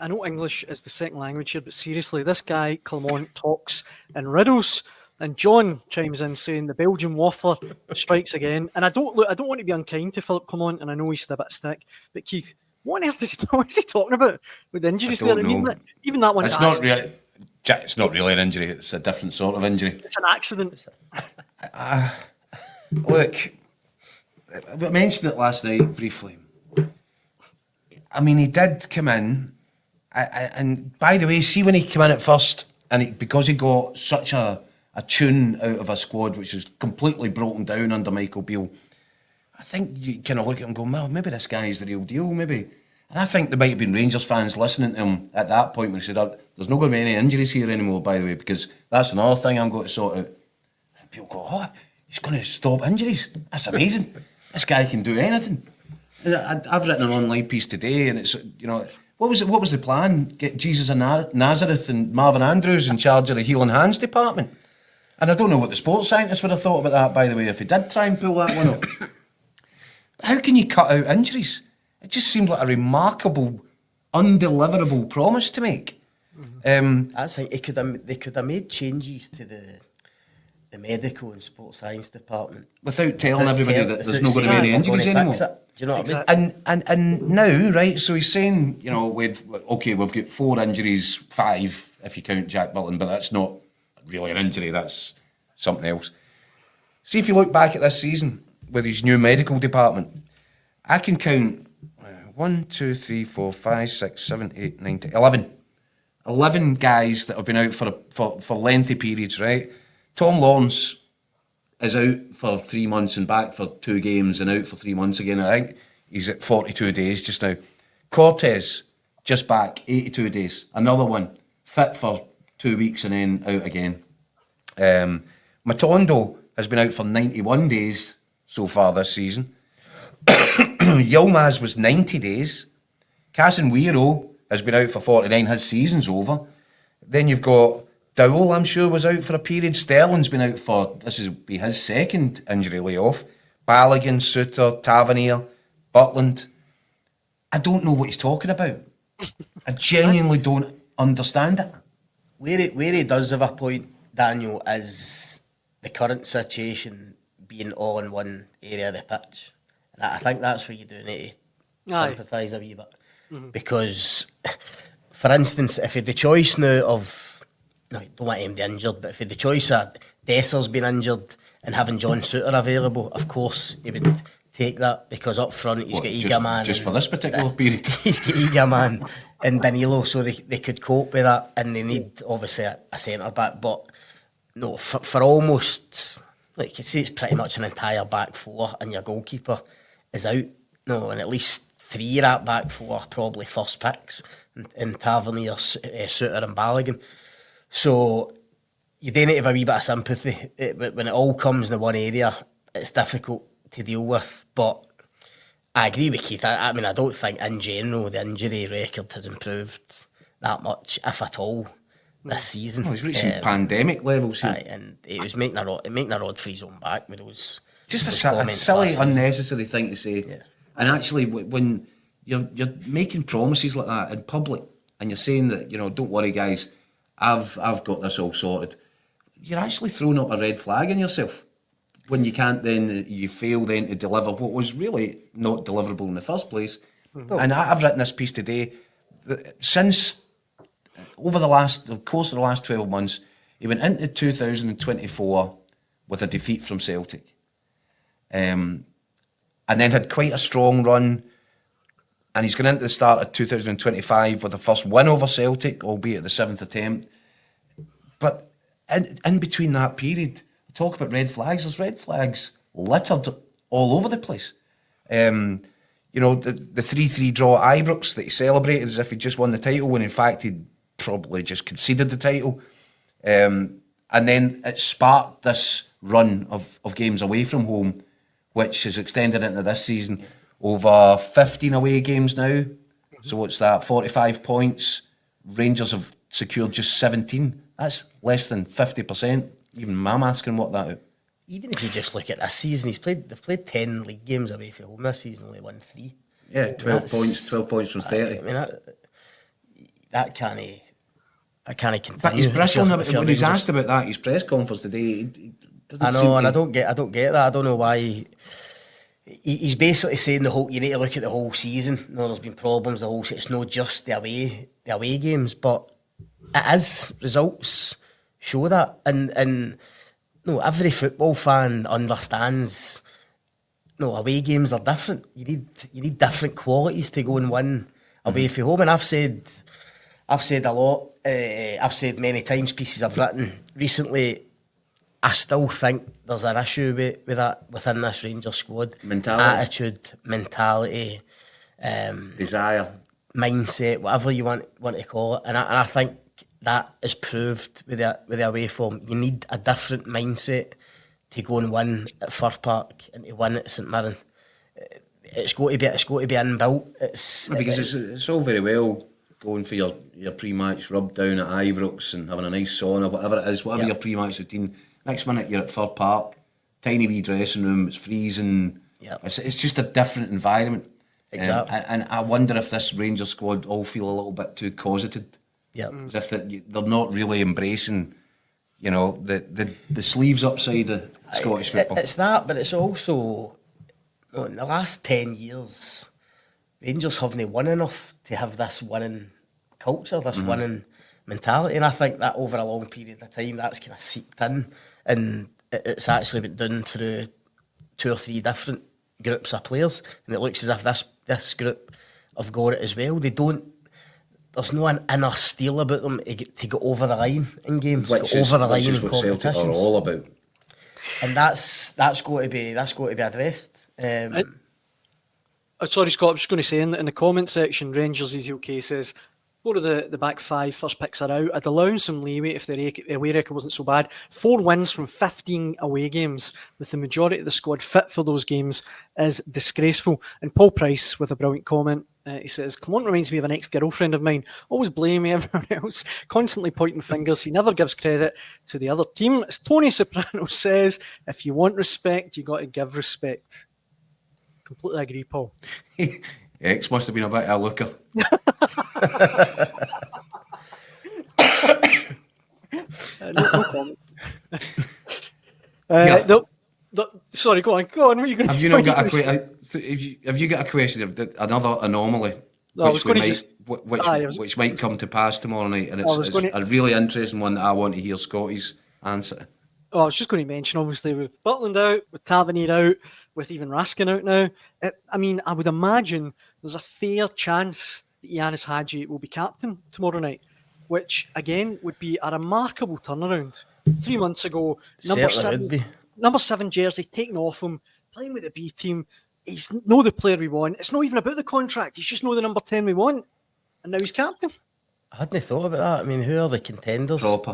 I know English is the second language here, but seriously, this guy, Clement, talks in riddles. And John chimes in saying the Belgian waffler strikes again. And I don't want to be unkind to Philippe Clement, and I know he's had a bit of stick, but Keith, what on earth what is he talking about with the injuries there? don't I mean, know. even that one. It's not really. It's not really an injury. It's a different sort of injury. It's an accident. Look, I mentioned it last night briefly. I mean, he did come in, and by the way, see when he came in at first, and because he got such a tune out of a squad which was completely broken down under Michael Beale, I think you kind of look at him and go, well, maybe this guy's the real deal, maybe. And I think there might have been Rangers fans listening to him at that point when he said, there's not going to be any injuries here anymore, by the way, because that's another thing I'm going to sort out. And people go, oh, he's going to stop injuries. That's amazing. This guy can do anything. I've written an online piece today, and it's, what was the plan? Get Jesus of Nazareth and Marvin Andrews in charge of the heel and hands department. And I don't know what the sports scientists would have thought about that, by the way, if he did try and pull that one off. How can you cut out injuries? It just seemed like a remarkable, undeliverable promise to make. That's like they could have made changes to the medical and sports science department without telling everybody that there's not going to be any injuries anymore. Do you know what I mean? And now, right, so he's saying, we've got 4 injuries, 5 if you count Jack Burton, but that's not really an injury, that's something else. See, if you look back at this season with his new medical department, I can count 1, 2, 3, 4, 5, 6, 7, 8, 9, 10, 11. 11 guys that have been out for lengthy periods, right? Tom Lawrence is out for 3 months and back for 2 games and out for 3 months again. I think he's at 42 days just now. Cortez, just back, 82 days. Another one, fit for 2 weeks and then out again. Matondo has been out for 91 days so far this season. Yilmaz was 90 days. Casemiro has been out for 49. His season's over. Then you've got Dowell, I'm sure, was out for a period. Sterling's been out for, this will be his second injury layoff. Balogun, Suter, Tavernier, Butland. I don't know what he's talking about. I genuinely don't understand it. Where he does have a point, Daniel, is the current situation being all in one area of the pitch. And I think that's where you do need to sympathise a wee bit. Mm-hmm. Because, for instance, if you had the choice now of, no, don't want him to be injured, but if you had the choice of Desser's been injured and having John Suter available, of course he would take that, because up front he's got Eagleman. Just for this particular period? He's got Eagleman and Danilo, so they could cope with that, and they need, obviously, a centre-back, but no, for almost, like you could say, it's pretty much an entire back 4, and your goalkeeper is out. No, and at least 3 at back 4, probably first picks, in Tavernier, Suter and Balogun. So you do need to have a wee bit of sympathy. When it all comes in one area, it's difficult to deal with. But I agree with Keith. I mean, I don't think in general the injury record has improved that much, if at all, this season. He's reaching pandemic levels here. And it was making a rod for his own back with those. Just a silly, unnecessary thing to say. Yeah. And actually, when you're making promises like that in public, and you're saying that, don't worry, guys, I've got this all sorted, you're actually throwing up a red flag on yourself when you fail then to deliver what was really not deliverable in the first place. Mm-hmm. And I've written this piece today that since over the course of the last 12 months, he went into 2024 with a defeat from Celtic. And then had quite a strong run, and he's going into the start of 2025 with the first win over Celtic, albeit at the 7th attempt. But in between that period, talk about red flags, there's red flags littered all over the place. The 3-3 draw at Ibrox that he celebrated as if he just won the title, when in fact he'd probably just conceded the title. And then it sparked this run of games away from home, which has extended into this season. Over 15 away games now. So what's that? 45 points. Rangers have secured just 17. That's less than 50%. Even my maths can work that out. Even if you just look at this season, they've played 10 league games away from home this season, only won 3. Yeah, 12 points from 30. that can't continue. But he's bristling if you're when he's Rangers. asked about that. His press conference today. He doesn't I seem know, and to- I don't get that. I don't know why. He's basically saying you need to look at the whole season. No, there's been problems the whole season. It's not just the away games, but it is. Results show that, and no, every football fan understands. No, away games are different. You need different qualities to go and win away from home. And I've said a lot. I've said many times, pieces I've written recently. I still think there's an issue with that within this Rangers squad. Attitude, mentality, desire, mindset, whatever you want to call it. And I think that is proved with the away form. You need a different mindset to go and win at Fir Park and to win at St Mirren. It's got to be inbuilt. Because it's all very well going for your pre-match rub down at Ibrox and having a nice sauna, whatever it is, whatever your pre-match routine. Next minute you're at Fir Park, tiny wee dressing room, it's freezing. Yep. It's just a different environment. Exactly. And I wonder if this Rangers squad all feel a little bit too cosseted. Yep. As if they're not really embracing, the sleeves upside of Scottish football. It's that, but it's also, in the last 10 years, Rangers haven't won enough to have this winning culture, this winning mentality, and I think that over a long period of time that's kind of seeped in, and it's actually been done through 2 or 3 different groups of players, and it looks as if this group have got it as well. There's no an inner steel about them to go over the line in games, Which go is over the line in what Celtic are competitions. all about. And that's got to be addressed. Sorry, Scott, I was just going to say in the comment section, Rangers Easy OK says, 4 of the back 5 first picks are out. I'd allow some leeway if their away record wasn't so bad. 4 wins from 15 away games, with the majority of the squad fit for those games, is disgraceful. And Paul Price, with a brilliant comment, he says, Clement reminds me of an ex-girlfriend of mine, always blaming everyone else, constantly pointing fingers. He never gives credit to the other team. As Tony Soprano says, if you want respect, you got to give respect. Completely agree, Paul. X must have been a bit of a looker. No comment. Yeah. Sorry, go on. What are you going to Have you not got have you got a question of another anomaly No, which might come to pass tomorrow night, and it's a really interesting one that I want to hear Scotty's answer. I was just going to mention, obviously, with Butland out, with Tavernier out, with even Raskin out now, I would imagine there's a fair chance that Yanis Hadji will be captain tomorrow night, which, again, would be a remarkable turnaround. 3 months ago, number 7 jersey taken off him, playing with the B team. He's not the player we want. It's not even about the contract. He's just not the number 10 we want. And now he's captain. I hadn't thought about that. I mean, who are the contenders? Proper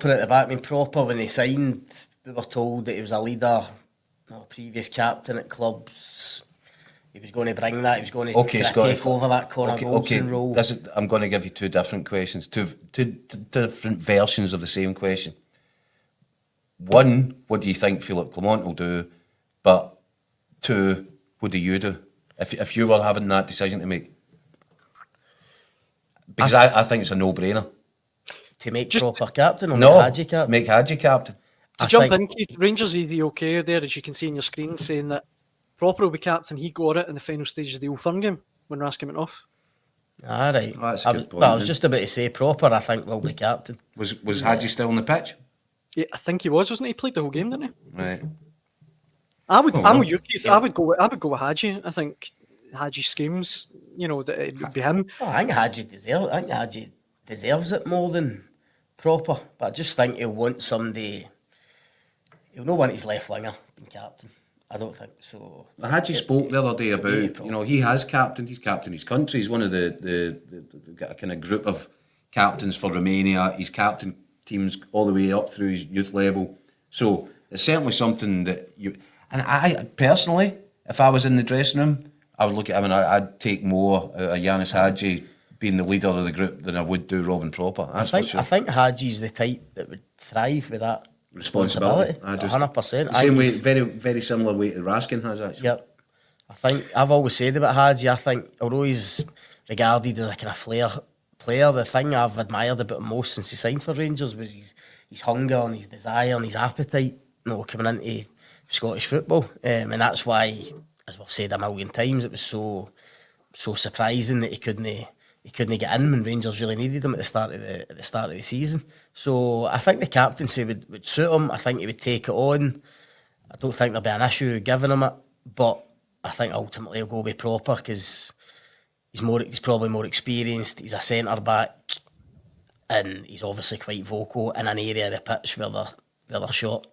at the back. I mean, Proper, when he signed, we were told that he was a leader, previous captain at clubs. He was going to bring that. He was going to take over that Connor Goldson role. I'm going to give you 2 different questions, two different versions of the same question. One, what do you think Philippe Clement will do? But 2, what do you do if you were having that decision to make? Because I think it's a no-brainer. To make Proper captain or make Hadji captain? Make Hadji captain. To jump in, Keith, Rangers Easy OK there, as you can see on your screen, saying that Proper will be captain. He got it in the final stages of the Old Firm game when Raskin went off. All right. That's a good point. I was just about to say Proper, I think, will be captain. Was Hadji still on the pitch? Yeah, I think he wasn't he? He played the whole game, didn't he? Right. I'm with you, Keith. I would go with Hadji. I think Hadji schemes, that it would be him. Oh, I think Hadji deserves it more than Proper. But I just think he'll want somebody. He'll not want his left winger being captain. I don't think so. Hadji spoke the other day about, he has captained. He's captained his country. He's one of the got a kind of group of captains for Romania. He's captained teams all the way up through his youth level. So it's certainly something that you... And I, personally, if I was in the dressing room, I would look at him and I'd take more Yanis Hadji being the leader of the group than I would do Robin Proper. I think Hadji's the type that would thrive with that responsibility. 100%. The same way, very, very similar way to Raskin has, actually. Yep. I've always said about Hadji, I think, although he's regarded as a kind of flair player. The thing I've admired about him most since he signed for Rangers was his hunger and his desire and his appetite, coming into Scottish football. And that's why, as we've said a million times, it was so surprising that he couldn't get in when Rangers really needed him at the start of the season. So I think the captaincy would suit him. I think he would take it on. I don't think there'll be an issue giving him it, but I think ultimately he'll go be proper because he's probably more experienced. He's a centre back, and he's obviously quite vocal in an area of the pitch where they're short.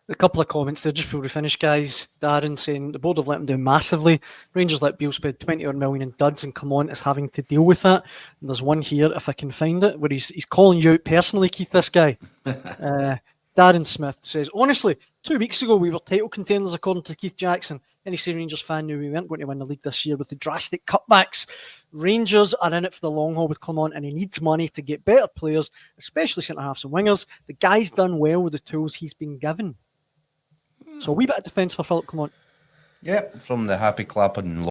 A couple of comments there just before we finish, guys. Darren saying the board have let him down massively. Rangers let Beale spend 20 odd million in duds, and Clement is having to deal with that. And there's one here, if I can find it, where he's calling you out personally, Keith, this guy. Darren Smith says, honestly, 2 weeks ago we were title contenders according to Keith Jackson. Any Rangers fan knew we weren't going to win the league this year with the drastic cutbacks. Rangers are in it for the long haul with Clement, and he needs money to get better players, especially centre-halves and wingers. The guy's done well with the tools he's been given. So a wee bit of defence for Philippe Clement. Yep, from the happy clapping